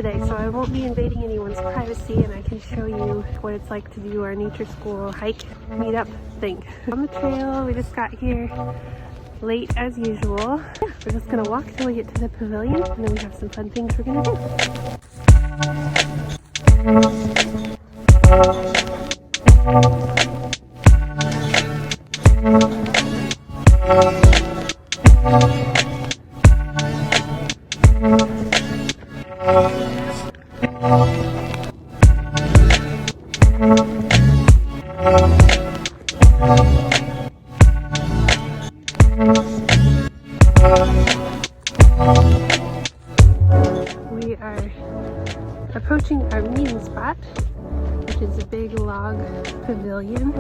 today, so I won't be invading anyone's privacy, and I can show you what it's like to do our nature school hike meetup thing. On the trail, we just got here late as usual. We're just gonna walk till we get to the pavilion, and then we have some fun things we're gonna do. We are approaching our meeting spot, which is a big log pavilion.